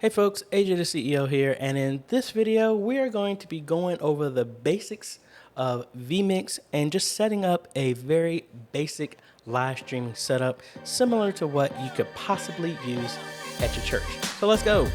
Hey folks, AJ the CEO here, and in this video we are going to be going over the basics of vMix and just setting up a very basic live streaming setup similar to what you could possibly use at your church. So let's go.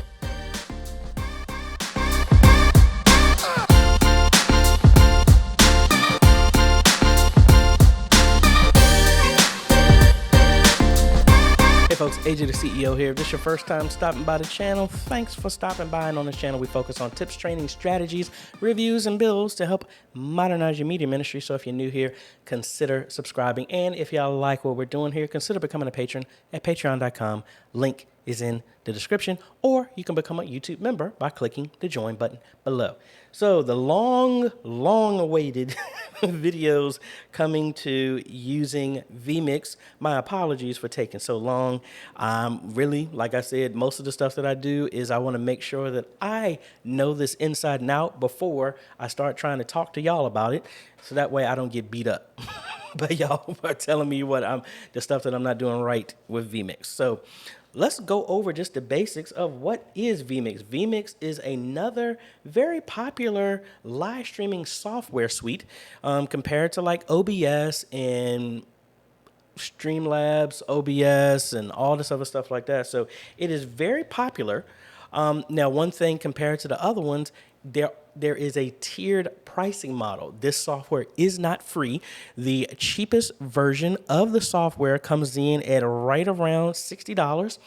Hey folks, AJ the CEO here. If this is your first time stopping by the channel, thanks for stopping by. And on this channel, we focus on tips, training, strategies, reviews, and builds to help modernize your media ministry. So if you're new here, consider subscribing. And if y'all like what we're doing here, consider becoming a patron at patreon.com. Link is in the description, or you can become a YouTube member by clicking the join button below. So the long awaited videos coming to using vMix. My apologies for taking so long. Really, like I said, most of the stuff that I do is I want to make sure that I know this inside and out before I start trying to talk to y'all about it. So that way I don't get beat up. But y'all are telling me the stuff that I'm not doing right with vMix. So let's go over just the basics of what is vMix. vMix is another very popular live streaming software suite compared to like OBS and Streamlabs, OBS, and all this other stuff like that. So it is very popular. Now, one thing compared to the other ones, there is a tiered pricing model. This software is not free. The cheapest version of the software comes in at right around $60.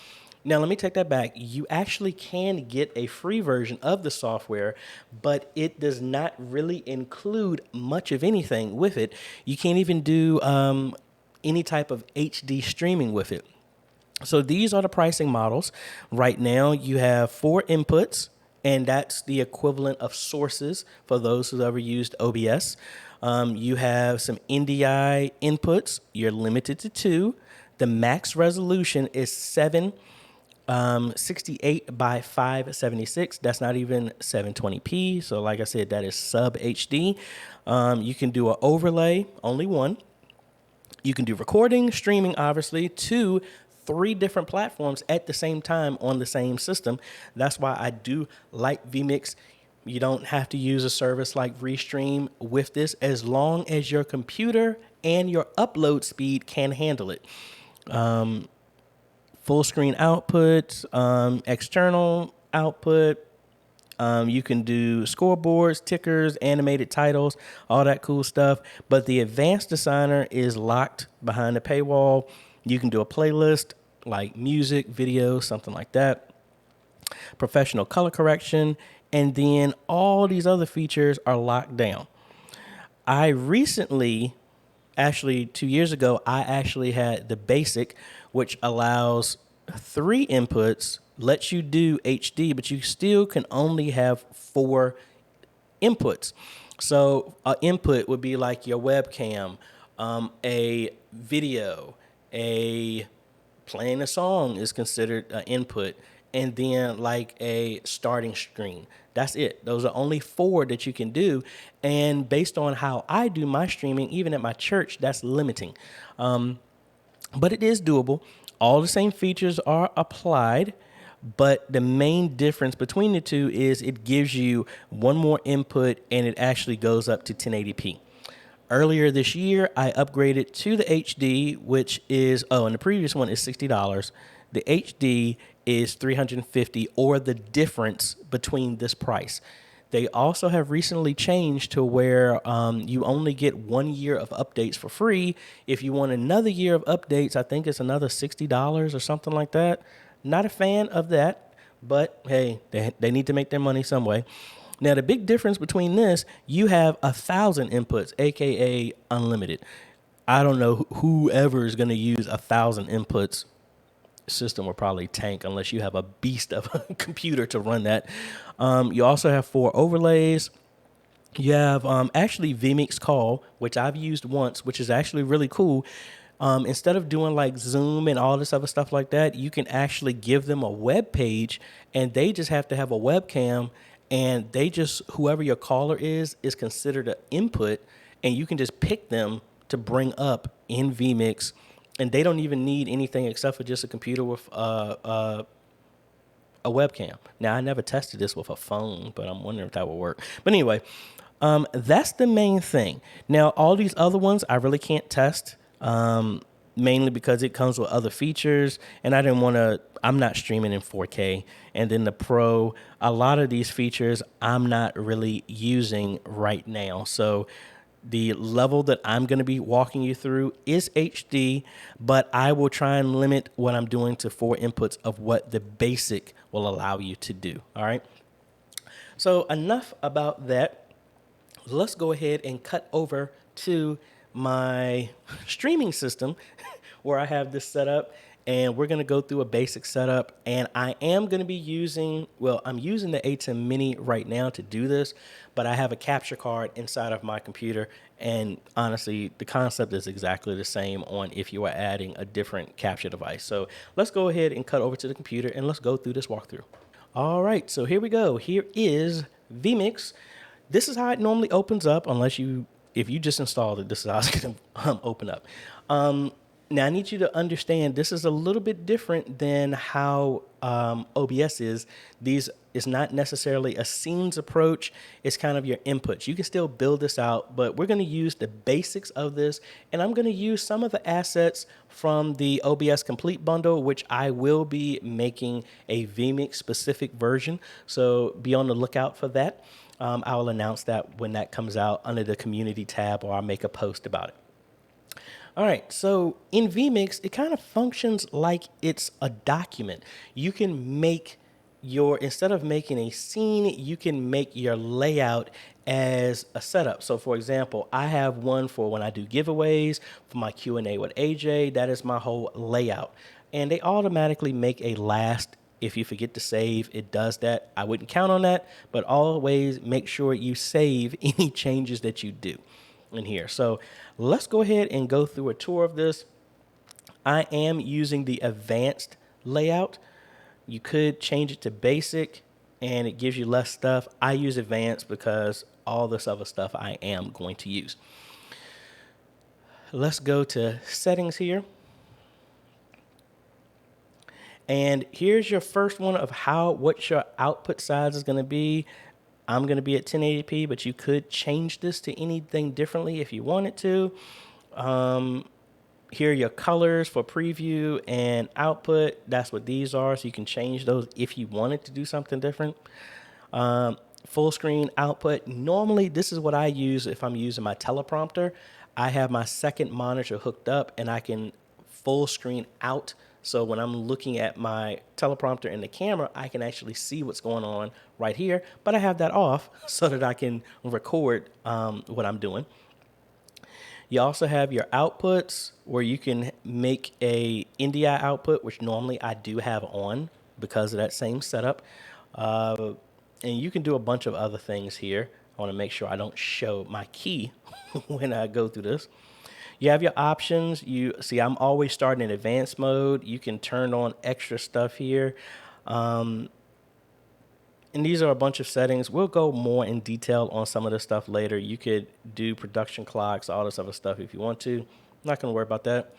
Now, let me take that back. You actually can get a free version of the software, but it does not really include much of anything with it. You can't even do any type of HD streaming with it. So these are the pricing models. Right now, you have 4 inputs, and that's the equivalent of sources for those who've ever used OBS. You have some NDI inputs. You're limited to 2. The max resolution is 768 by 576. That's not even 720p. So like I said, that is sub HD. You can do an overlay, only 1. You can do recording, streaming, obviously, 2, 3 different platforms at the same time on the same system. That's why I do like vMix. You don't have to use a service like Restream with this as long as your computer and your upload speed can handle it. Full screen output, external output. You can do scoreboards, tickers, animated titles, all that cool stuff. But the advanced designer is locked behind the paywall. You can do a playlist like music, video, something like that. Professional color correction. And then all these other features are locked down. I recently, actually 2 years ago, I actually had the basic, which allows 3 inputs, lets you do HD, but you still can only have 4 inputs. So an input would be like your webcam, a video, playing a song is considered an input, and then like a starting screen. That's it. Those are only 4 that you can do. And based on how I do my streaming, even at my church, that's limiting. But it is doable. All the same features are applied, but the main difference between the two is it gives you 1 more input and it actually goes up to 1080p. Earlier this year, I upgraded to the HD, which is, and the previous one is $60. The HD is $350, or the difference between this price. They also have recently changed to where you only get 1 year of updates for free. If you want another year of updates, I think it's another $60 or something like that. Not a fan of that, but hey, they need to make their money some way. Now, the big difference between this, you have 1,000 inputs, aka unlimited. I don't know whoever is going to use 1,000 inputs. System will probably tank unless you have a beast of a computer to run that. You also have 4 overlays. You have actually vMix Call, which I've used once, which is actually really cool. Instead of doing like Zoom and all this other stuff like that, you can actually give them a web page, and they just have to have a webcam, and whoever your caller is considered an input, and you can just pick them to bring up in vMix. And they don't even need anything except for just a computer with a a webcam. Now, I never tested this with a phone, but I'm wondering if that will work. But anyway, that's the main thing. Now, all these other ones I really can't test, mainly because it comes with other features, and I'm not streaming in 4K. And then the Pro, a lot of these features I'm not really using right now. So the level that I'm going to be walking you through is HD, but I will try and limit what I'm doing to 4 inputs of what the basic will allow you to do. All right. So enough about that. Let's go ahead and cut over to my streaming system where I have this set up, and we're going to go through a basic setup. And I am going to be I'm using the A10 Mini right now to do this, but I have a capture card inside of my computer. And honestly, the concept is exactly the same on if you are adding a different capture device. So let's go ahead and cut over to the computer and let's go through this walkthrough. All right, so here we go. Here is vMix. This is how it normally opens up, if you just installed it, this is how it's going to open up. Now, I need you to understand this is a little bit different than how OBS is. It's not necessarily a scenes approach. It's kind of your inputs. You can still build this out, but we're going to use the basics of this, and I'm going to use some of the assets from the OBS Complete bundle, which I will be making a vMix specific version. So be on the lookout for that. I will announce that when that comes out under the community tab, or I'll make a post about it. All right, so in vMix, it kind of functions like it's a document. You can make instead of making a scene, you can make your layout as a setup. So for example, I have one for when I do giveaways, for my Q&A with AJ, that is my whole layout. And they automatically make a last. If you forget to save, it does that. I wouldn't count on that, but always make sure you save any changes that you do in here. So let's go ahead and go through a tour of this. I am using the advanced layout. You could change it to basic and it gives you less stuff. I use advanced because all this other stuff I am going to use. Let's go to settings here. And here's your first one of what your output size is going to be. I'm going to be at 1080p, but you could change this to anything differently if you wanted to. Here are your colors for preview and output. That's what these are. So you can change those if you wanted to do something different. Full screen output. Normally, this is what I use if I'm using my teleprompter. I have my second monitor hooked up and I can full screen out. So when I'm looking at my teleprompter in the camera, I can actually see what's going on right here, but I have that off so that I can record what I'm doing. You also have your outputs where you can make a NDI output, which normally I do have on because of that same setup. And you can do a bunch of other things here. I want to make sure I don't show my key when I go through this. You have your options. You see, I'm always starting in advanced mode. You can turn on extra stuff here. And these are a bunch of settings. We'll go more in detail on some of this stuff later. You could do production clocks, all this other stuff if you want to. I'm not going to worry about that.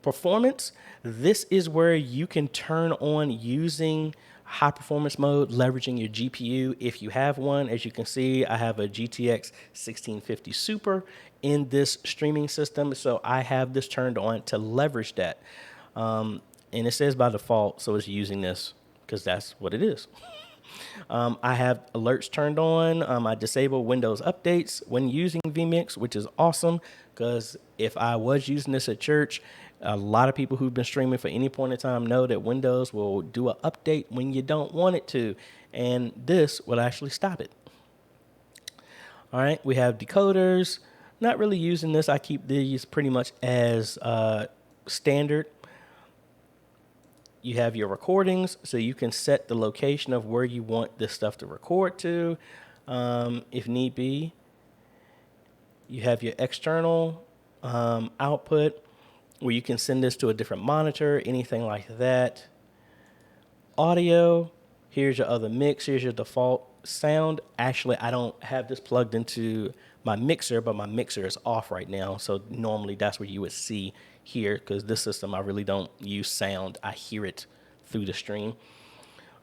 Performance, this is where you can turn on using high performance mode, leveraging your GPU if you have one. As you can see, I have a GTX 1650 Super in this streaming system, so I have this turned on to leverage that. And it says by default, so it's using this because that's what it is. I have alerts turned on. I disable Windows updates when using vMix, which is awesome because if I was using this at church, a lot of people who've been streaming for any point in time know that Windows will do an update when you don't want it to, and this will actually stop it. All right, we have decoders. Not really using this. I keep these pretty much as standard. You have your recordings, so you can set the location of where you want this stuff to record to, if need be. You have your external output, where you can send this to a different monitor, anything like that. Audio, here's your other mix, here's your default sound. Actually, I don't have this plugged into my mixer, but my mixer is off right now, so normally that's what you would see here, because this system, I really don't use sound. I hear it through the stream.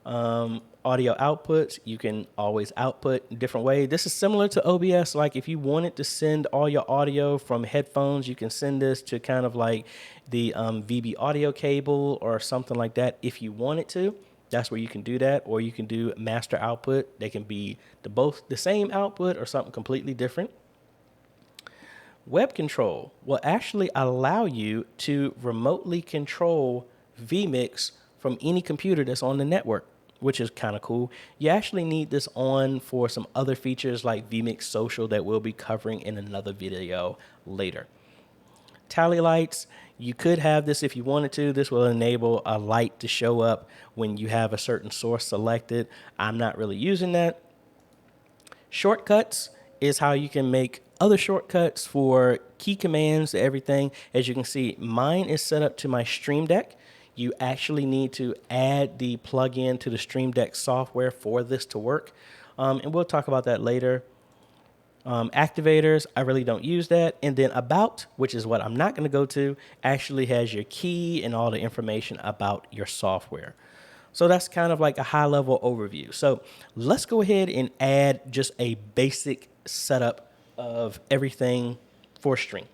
Audio outputs, you can always output in different way. This is similar to OBS. Like if you wanted to send all your audio from headphones, you can send this to kind of like the VB audio cable or something like that if you wanted to. That's where you can do that, or you can do master output. They can be both the same output or something completely different. Web control will actually allow you to remotely control vMix from any computer that's on the network, which is kind of cool. You actually need this on for some other features like vMix Social that we'll be covering in another video later. Tally lights, you could have this if you wanted to. This will enable a light to show up when you have a certain source selected. I'm not really using that. Shortcuts is how you can make other shortcuts for key commands to everything. As you can see, mine is set up to my Stream Deck. You actually need to add the plugin to the Stream Deck software for this to work. And we'll talk about that later. Activators, I really don't use that. And then about, which is what I'm not going to go to, actually has your key and all the information about your software. So that's kind of like a high level overview. So let's go ahead and add just a basic setup of everything for Stream.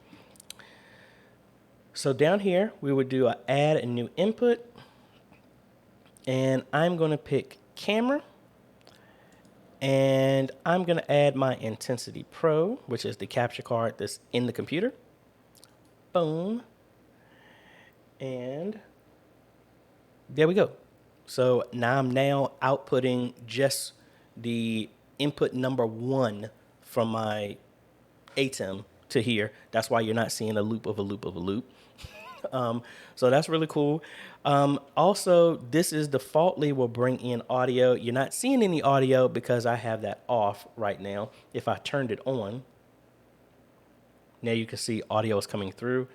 So down here, we would do add a new input. And I'm going to pick camera. And I'm going to add my Intensity Pro, which is the capture card that's in the computer. Boom. And there we go. So now I'm outputting just the input number 1 from my ATEM to here. That's why you're not seeing a loop of a loop of a loop. So that's really cool. Also, this is defaultly will bring in audio. You're not seeing any audio because I have that off right now. If I turned it on, now you can see audio is coming through.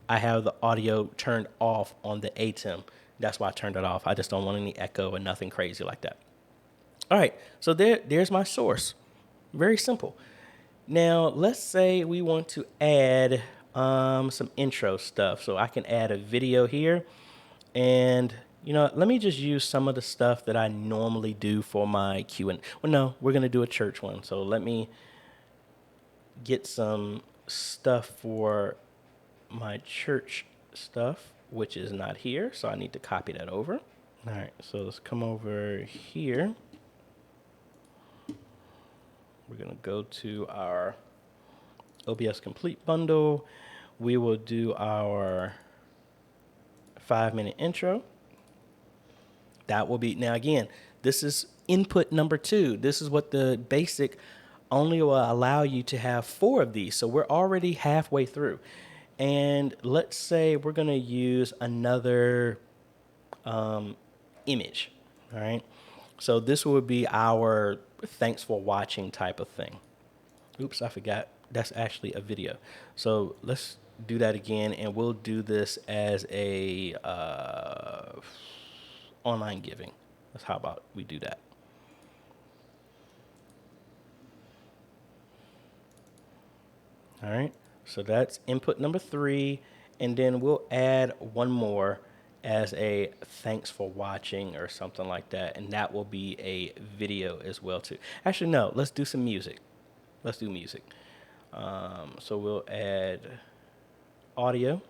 I have the audio turned off on the ATEM. That's why I turned it off. I just don't want any echo and nothing crazy like that. All right, so there's my source. Very simple. Now, let's say we want to add some intro stuff. So I can add a video here. And, let me just use some of the stuff that I normally do for my Q&A. Well, no, we're going to do a church one. So let me get some stuff for my church stuff, which is not here. So I need to copy that over. All right, so let's come over here. We're going to go to our OBS Complete bundle. We will do our 5-minute intro. That will be, now again, this is input number 2. This is what the basic only will allow you to have 4 of these. So we're already halfway through. And let's say we're going to use another image. All right. So this would be our thanks for watching type of thing. Oops, I forgot. That's actually a video. So let's do that again, and we'll do this as a online giving. That's how about we do that. All right. So that's input number 3, and then we'll add one more as a thanks for watching or something like that, and that will be a video as well too. Actually, no, let's do some music. Let's do music. So we'll add audio.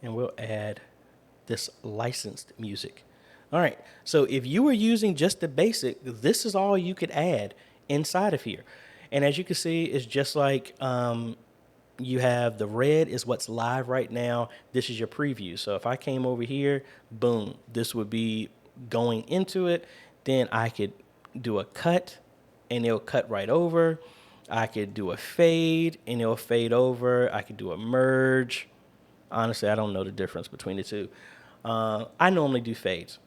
And we'll add this licensed music. All right, so if you were using just the basic, this is all you could add inside of here. And as you can see, it's just like you have the red is what's live right now. This is your preview. So if I came over here, boom, this would be going into it. Then I could do a cut and it'll cut right over. I could do a fade and it'll fade over. I could do a merge. Honestly, I don't know the difference between the two. I normally do fades.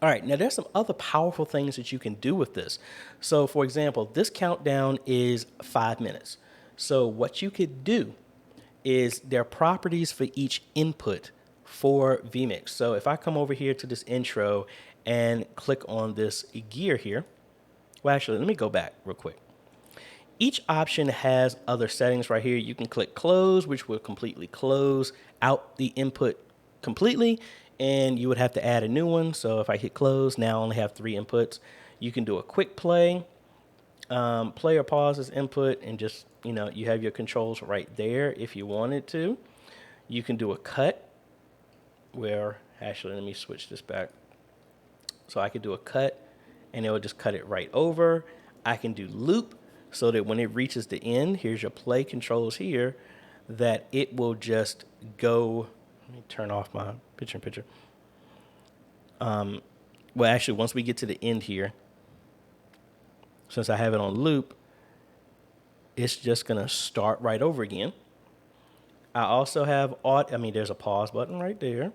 All right, now there's some other powerful things that you can do with this. So for example, this countdown is 5 minutes. So what you could do is there are properties for each input for vMix. So if I come over here to this intro and click on this gear here, well, actually, let me go back real quick. Each option has other settings right here. You can click close, which will completely close out the input completely, and you would have to add a new one. So if I hit close, now I only have 3 inputs. You can do a quick play, play or pause as input, and just, you have your controls right there if you wanted to. You can do a cut where, actually, let me switch this back. So I could do a cut, and it will just cut it right over. I can do loop, so that when it reaches the end, here's your play controls here, that it will just go. Let me turn off my picture-in-picture. Well, actually, once we get to the end here, since I have it on loop, it's just going to start right over again. I also have, there's a pause button right there.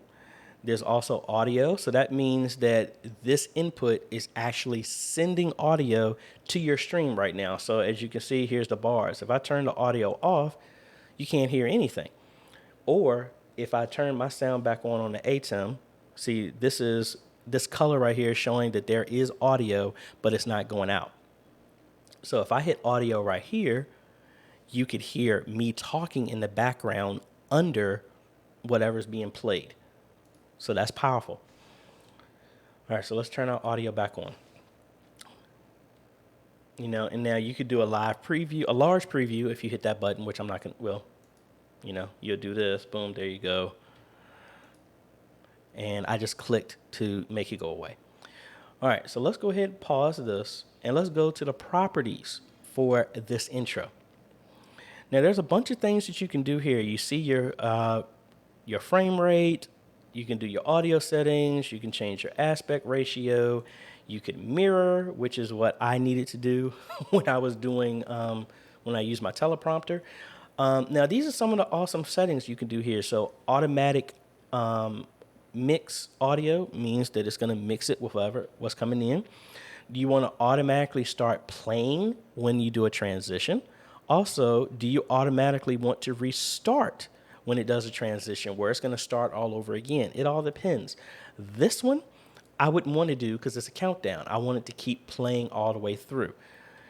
There's also audio. So that means that this input is actually sending audio to your stream right now. So as you can see, here's the bars. If I turn the audio off, you can't hear anything. Or if I turn my sound back on the ATEM, see, this color right here is showing that there is audio, but it's not going out. So if I hit audio right here, you could hear me talking in the background under whatever's being played. So that's powerful. All right, so let's turn our audio back on. And now you could do a live preview, a large preview if you hit that button, which I'm not going to, you'll do this, boom, there you go. And I just clicked to make it go away. All right, so let's go ahead and pause this, and let's go to the properties for this intro. Now, there's a bunch of things that you can do here. You see your frame rate. You can do your audio settings. You can change your aspect ratio. You can mirror, which is what I needed to do when I was doing, when I used my teleprompter. Now, these are some of the awesome settings you can do here. So automatic mix audio means that it's going to mix it with what's coming in. Do you want to automatically start playing when you do a transition? Also, do you automatically want to restart when it does a transition where it's going to start all over again? It all depends. This one, I wouldn't want to do because it's a countdown. I want it to keep playing all the way through.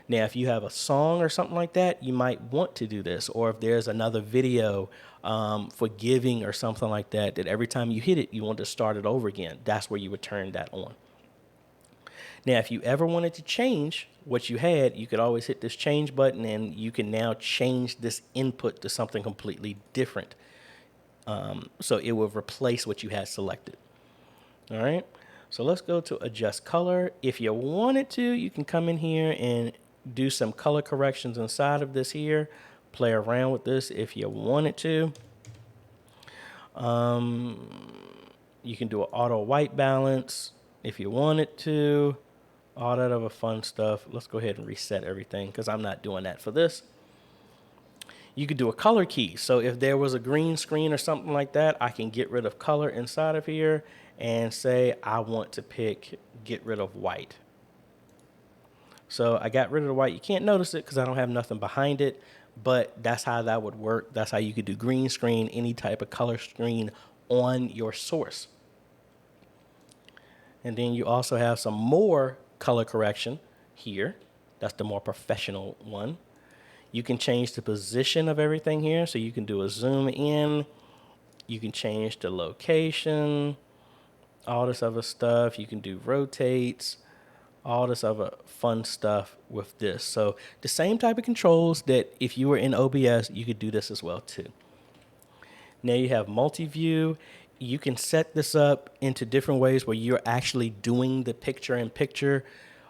Now, if you have a song or something like that, you might want to do this. Or if there's another video for giving or something like that, that every time you hit it, you want to start it over again. That's where you would turn that on. Now, if you ever wanted to change what you had, you could always hit this change button, and you can now change this input to something completely different. So it will replace what you had selected. All right. So let's go to adjust color. If you wanted to, you can come in here and do some color corrections inside of this here. Play around with this if you wanted to. You can do an auto white balance if you wanted to. All that other fun stuff. Let's go ahead and reset everything because I'm not doing that for this. You could do a color key. So if there was a green screen or something like that, I can get rid of color inside of here and say I want to get rid of white. So I got rid of the white. You can't notice it because I don't have nothing behind it, but that's how that would work. That's how you could do green screen, any type of color screen on your source. And then you also have some more color correction here. That's the more professional one. You can change the position of everything here. So you can do a zoom in. You can change the location, all this other stuff. You can do rotates, all this other fun stuff with this. So the same type of controls that if you were in OBS, you could do this as well too. Now you have Multiview. You can set this up into different ways where you're actually doing the picture-in-picture,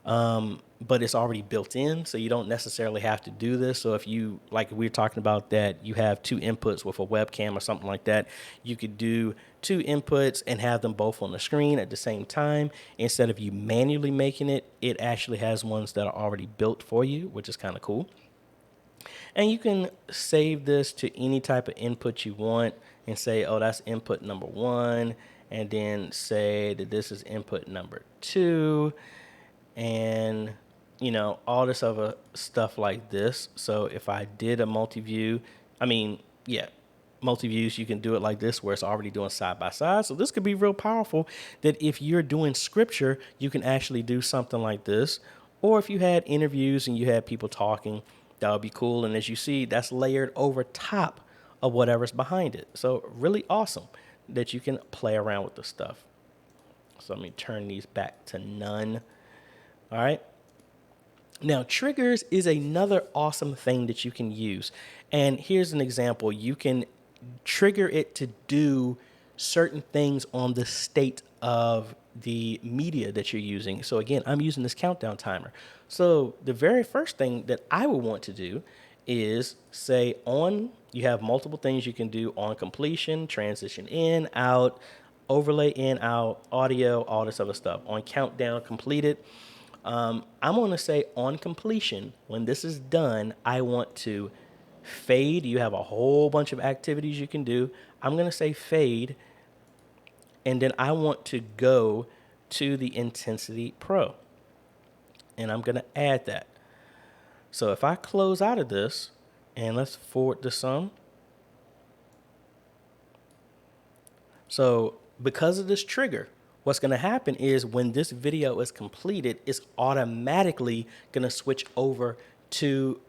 but it's already built in, so you don't necessarily have to do this. So if you, like we were talking about, that you have 2 inputs with a webcam or something like that, you could do 2 inputs and have them both on the screen at the same time. Instead of you manually making it, it actually has ones that are already built for you, which is kind of cool. And you can save this to any type of input you want and say, oh, that's input number 1, and then say that this is input number 2, and, all this other stuff like this. So if I did a multi-view, multi-views, you can do it like this where it's already doing side by side. So this could be real powerful that if you're doing scripture, you can actually do something like this. Or if you had interviews and you had people talking, That would be cool. And as you see, that's layered over top of whatever's behind it. So really awesome that you can play around with the stuff. So let me turn these back to none. All right. Now, triggers is another awesome thing that you can use. And here's an example. You can trigger it to do certain things on the state of the media that you're using. So again, I'm using this countdown timer. So the very first thing that I would want to do is say on, you have multiple things you can do on completion, transition in, out, overlay in, out, audio, all this other stuff. On countdown completed, I'm going to say on completion, when this is done, I want to fade. You have a whole bunch of activities you can do. I'm going to say fade. And then I want to go to the Intensity Pro. And I'm going to add that. So if I close out of this, and let's forward this some. So because of this trigger, what's going to happen is when this video is completed, it's automatically going to switch over to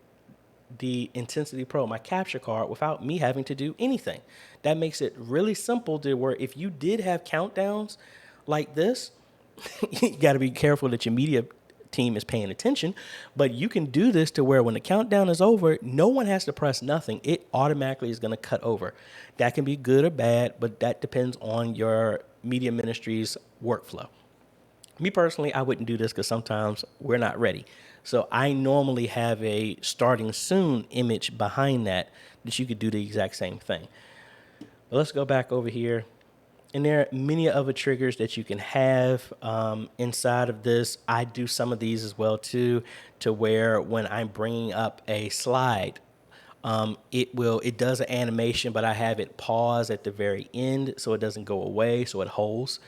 the Intensity Pro, my capture card, without me having to do anything. That makes it really simple to where if you did have countdowns like this, you got to be careful that your media team is paying attention, but you can do this to where when the countdown is over, no one has to press nothing. It automatically is going to cut over. That can be good or bad, but that depends on your media ministry's workflow. Me personally, I wouldn't do this because sometimes we're not ready. So I normally have a starting soon image behind that you could do the exact same thing. But let's go back over here. And there are many other triggers that you can have inside of this. I do some of these as well too, to where when I'm bringing up a slide, it does an animation, but I have it pause at the very end so it doesn't go away, so it holds.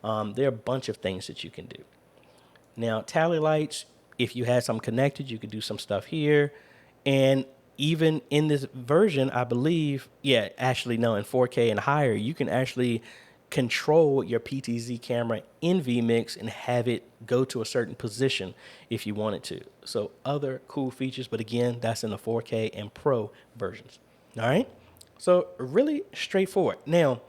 There are a bunch of things that you can do. Now, tally lights, if you had some connected, you could do some stuff here. And even in this version, I believe, in 4K and higher, you can actually control your PTZ camera in vMix and have it go to a certain position if you wanted to. So other cool features, but again, that's in the 4K and Pro versions. All right. So really straightforward. Now,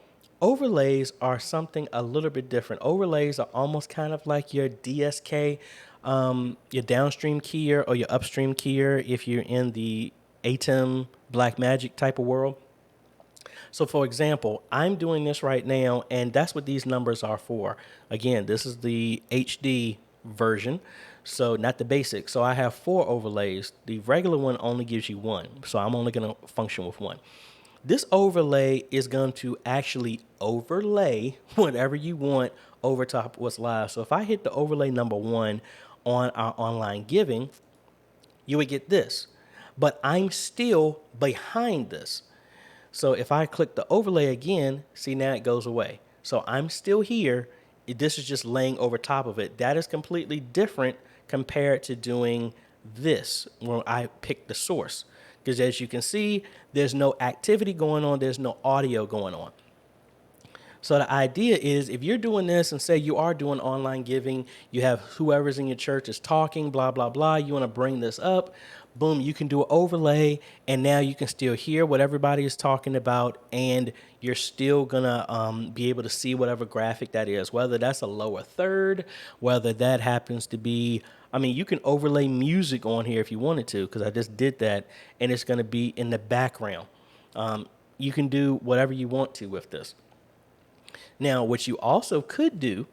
overlays are something a little bit different. Overlays are almost kind of like your DSK, your downstream keyer or your upstream keyer if you're in the ATEM Blackmagic type of world. So for example, I'm doing this right now, and that's what these numbers are for. Again, this is the HD version, so not the basic. So I have 4 overlays. The regular one only gives you 1, so I'm only going to function with 1. This overlay is going to actually overlay whatever you want over top of what's live. So if I hit the overlay number 1 on our online giving, you would get this. But I'm still behind this. So if I click the overlay again, see, now it goes away. So I'm still here. This is just laying over top of it. That is completely different compared to doing this when I pick the source. Because as you can see, there's no activity going on. There's no audio going on. So the idea is if you're doing this and say you are doing online giving, you have whoever's in your church is talking, blah, blah, blah. You want to bring this up. Boom, you can do an overlay, and now you can still hear what everybody is talking about, and you're still going to be able to see whatever graphic that is, whether that's a lower third, whether that happens to be, you can overlay music on here if you wanted to, because I just did that, and it's going to be in the background. You can do whatever you want to with this. Now, what you also could do,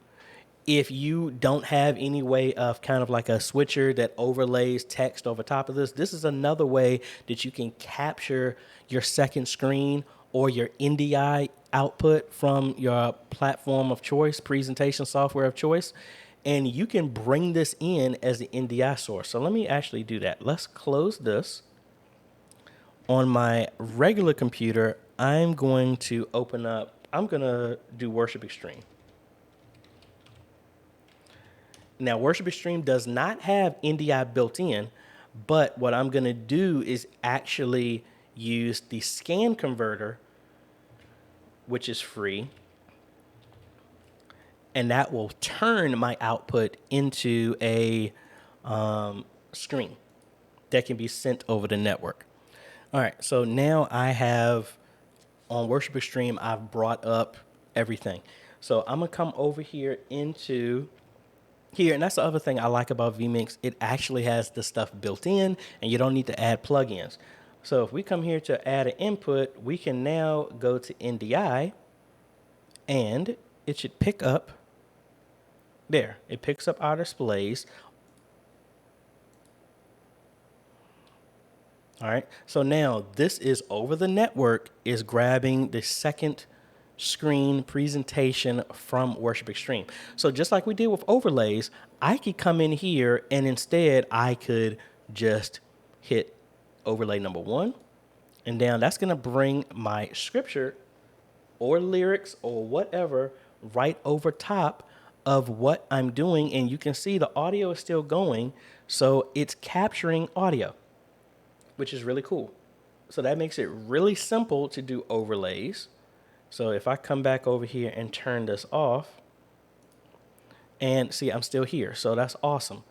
if you don't have any way of kind of like a switcher that overlays text over top of this, this is another way that you can capture your second screen or your NDI output from your platform of choice, presentation software of choice, and you can bring this in as the NDI source. So let me actually do that. Let's close this. On my regular computer, I'm going to do Worship Extreme. Now, Worship Extreme does not have NDI built in, but what I'm going to do is actually use the scan converter, which is free, and that will turn my output into a screen. that can be sent over the network. All right, so now I have on Worship Extreme, I've brought up everything. So I'm gonna come over here into here, and that's the other thing I like about vMix. It actually has the stuff built in, and you don't need to add plugins. So if we come here to add an input, we can now go to NDI, and it should pick up there. It picks up our displays. All right. So now this is over the network is grabbing the second screen presentation from Worship Extreme. So just like we did with overlays, I could come in here and instead I could just hit overlay number 1 and down. That's going to bring my scripture or lyrics or whatever right over top of what I'm doing. And you can see the audio is still going. So it's capturing audio, which is really cool. So that makes it really simple to do overlays. So if I come back over here and turn this off, and see, I'm still here. So that's awesome.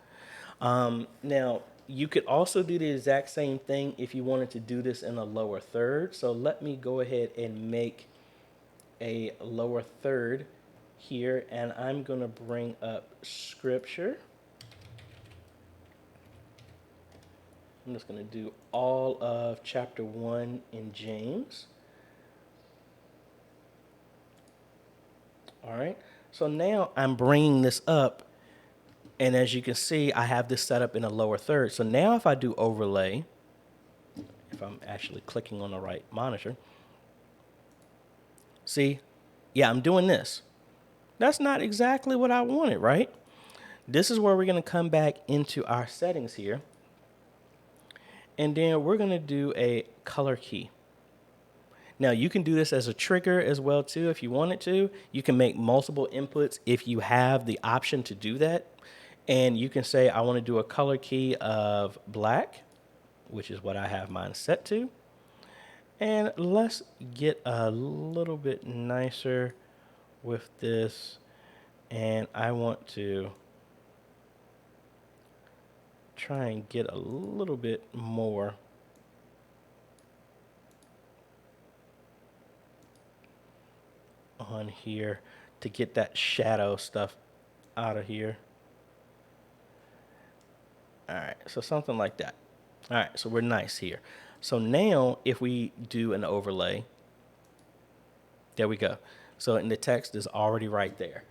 Now, you could also do the exact same thing if you wanted to do this in a lower third. So let me go ahead and make a lower third here, and I'm going to bring up scripture. I'm just going to do all of chapter 1 in James. All right. So now I'm bringing this up, and as you can see, I have this set up in a lower third. So now if I do overlay, if I'm actually clicking on the right monitor, see, yeah, I'm doing this. That's not exactly what I wanted, right? This is where we're going to come back into our settings here. And then we're going to do a color key. Now you can do this as a trigger as well too if you wanted to. You can make multiple inputs if you have the option to do that. And you can say I want to do a color key of black, which is what I have mine set to. And let's get a little bit nicer with this. And I want to try and get a little bit more on here to get that shadow stuff out of here. All right, so something like that. All right, so we're nice here. So now if we do an overlay, there we go. So and the text is already right there.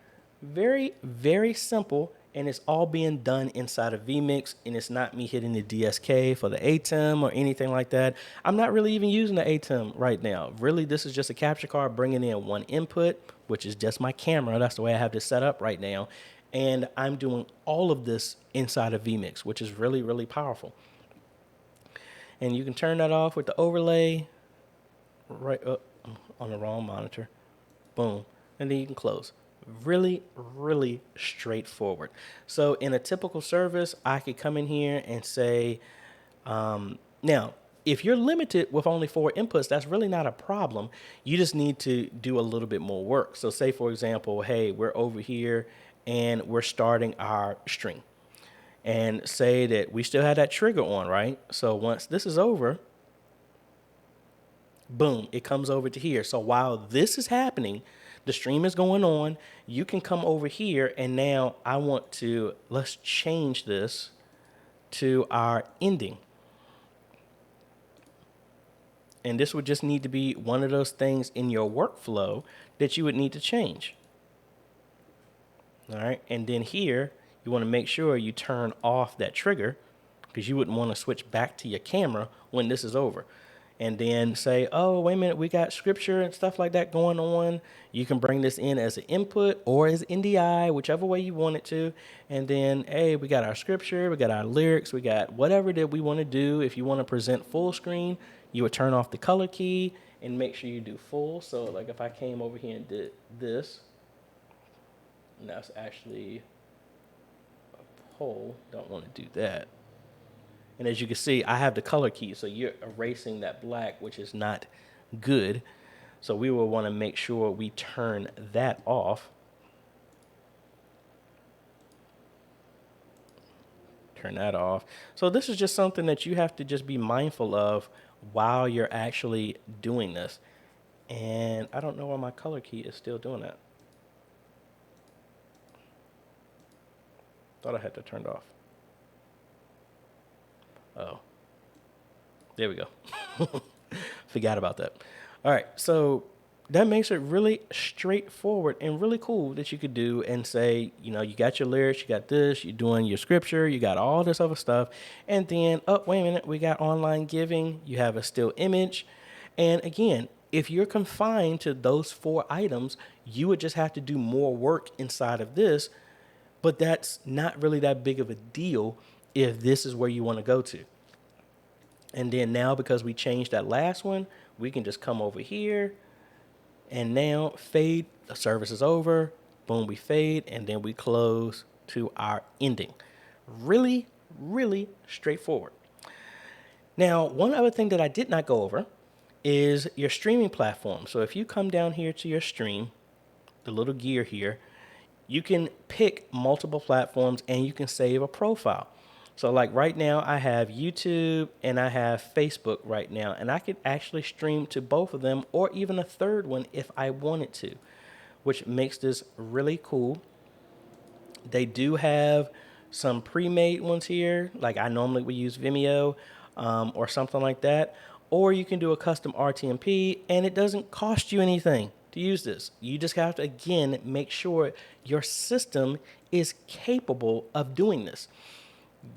Very, very simple, and it's all being done inside of vMix, and it's not me hitting the DSK for the ATEM or anything like that. I'm not really even using the ATEM right now. Really, this is just a capture card bringing in one input, which is just my camera. That's the way I have this set up right now. And I'm doing all of this inside of vMix, which is really, really powerful. And you can turn that off with the overlay right up on the wrong monitor. Boom. And then you can close. Really, really straightforward. So in a typical service, I could come in here and say, now, if you're limited with only 4 inputs, that's really not a problem. You just need to do a little bit more work. So say, for example, hey, we're over here and we're starting our string. And say that we still have that trigger on, right? So once this is over, boom, it comes over to here. So while this is happening, the stream is going on, you can come over here, and now I want to, let's change this to our ending. And this would just need to be one of those things in your workflow that you would need to change. All right, and then here, you want to make sure you turn off that trigger because you wouldn't want to switch back to your camera when this is over. And then say, oh, wait a minute, we got scripture and stuff like that going on. You can bring this in as an input or as NDI, whichever way you want it to. And then, hey, we got our scripture, we got our lyrics, we got whatever that we want to do. If you want to present full screen, you would turn off the color key and make sure you do full. So like if I came over here and did this, and that's actually a poll, don't want to do that. And as you can see, I have the color key, so you're erasing that black, which is not good. So we will want to make sure we turn that off. Turn that off. So this is just something that you have to just be mindful of while you're actually doing this. And I don't know why my color key is still doing that. Thought I had to turn it off. Oh, there we go. Forgot about that. All right, so that makes it really straightforward and really cool that you could do and say, you know, you got your lyrics, you got this, you're doing your scripture, you got all this other stuff. And then, oh, wait a minute, we got online giving, you have a still image. And again, if you're confined to those 4 items, you would just have to do more work inside of this, but that's not really that big of a deal if this is where you want to go to. And then now, because we changed that last one, we can just come over here and now fade. The service is over. Boom, we fade, and then we close to our ending. Really, really straightforward. Now, one other thing that I did not go over is your streaming platform. So if you come down here to your stream, the little gear here, you can pick multiple platforms and you can save a profile. So like right now I have YouTube and I have Facebook right now, and I could actually stream to both of them or even a third one if I wanted to, which makes this really cool. They do have some pre-made ones here. Like I normally would use Vimeo or something like that. Or you can do a custom RTMP and it doesn't cost you anything to use this. You just have to, again, make sure your system is capable of doing this.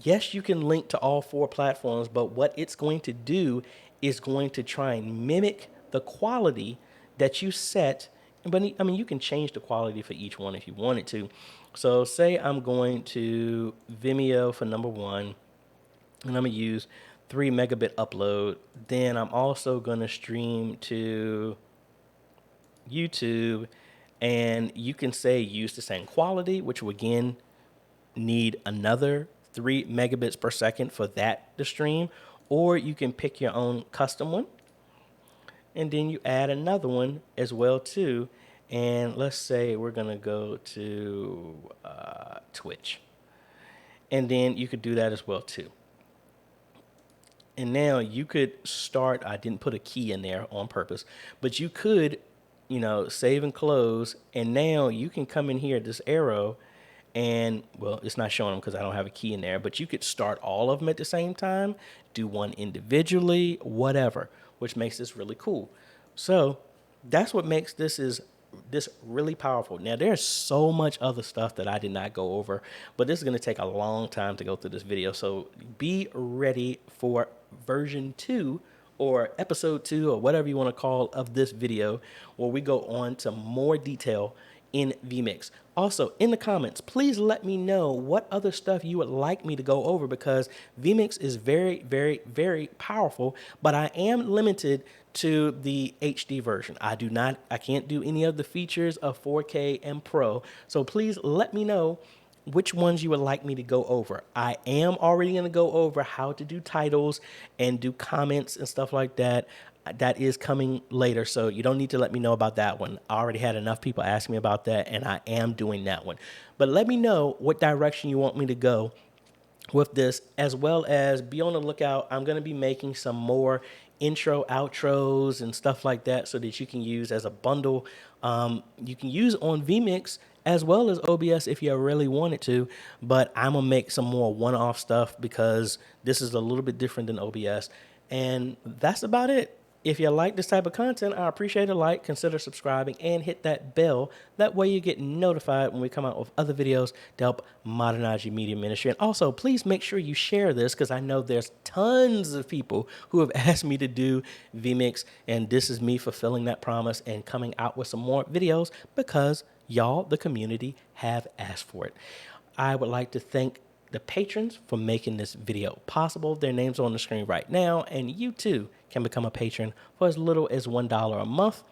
Yes, you can link to all 4 platforms, but what it's going to do is going to try and mimic the quality that you set. But I mean, you can change the quality for each one if you wanted to. So say I'm going to Vimeo for number 1, and I'm going to use 3 megabit upload. Then I'm also going to stream to YouTube, and you can say use the same quality, which will again need another 3 megabits per second for that to stream, or you can pick your own custom one, and then you add another one as well too. And let's say we're gonna go to Twitch, and then you could do that as well too. And now you could start, I didn't put a key in there on purpose, but you could, you know, save and close, and now you can come in here, this arrow, and well, it's not showing them because I don't have a key in there, but you could start all of them at the same time, do one individually, whatever, which makes this really cool. So that's what makes this really powerful. Now there's so much other stuff that I did not go over, but this is going to take a long time to go through this video. So be ready for version 2 or episode 2 or whatever you want to call of this video, where we go on to more detail in vMix. Also, in the comments, please let me know what other stuff you would like me to go over, because vMix is very, very, very powerful, but I am limited to the HD version. I can't do any of the features of 4K and Pro. So please let me know which ones you would like me to go over. I am already going to go over how to do titles and do comments and stuff like that. That is coming later, so you don't need to let me know about that one. I already had enough people ask me about that, and I am doing that one. But let me know what direction you want me to go with this, as well as be on the lookout. I'm going to be making some more intro, outros, and stuff like that, so that you can use as a bundle. You can use on vMix as well as OBS if you really wanted to, but I'm going to make some more one-off stuff because this is a little bit different than OBS. And that's about it. If you like this type of content, I appreciate a like, consider subscribing, and hit that bell. That way you get notified when we come out with other videos to help modernize your media ministry. And also, please make sure you share this, because I know there's tons of people who have asked me to do vMix, and this is me fulfilling that promise and coming out with some more videos because y'all, the community, have asked for it. I would like to thank the patrons for making this video possible. Their names are on the screen right now, and you too can become a patron for as little as $1 a month,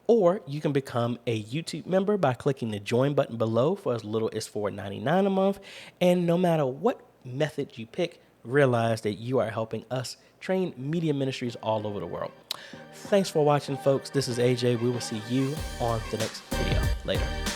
or you can become a YouTube member by clicking the join button below for as little as $4.99 a month. And no matter what method you pick, realize that you are helping us train media ministries all over the world. Thanks for watching, folks. This is AJ. We will see you on the next video. Later.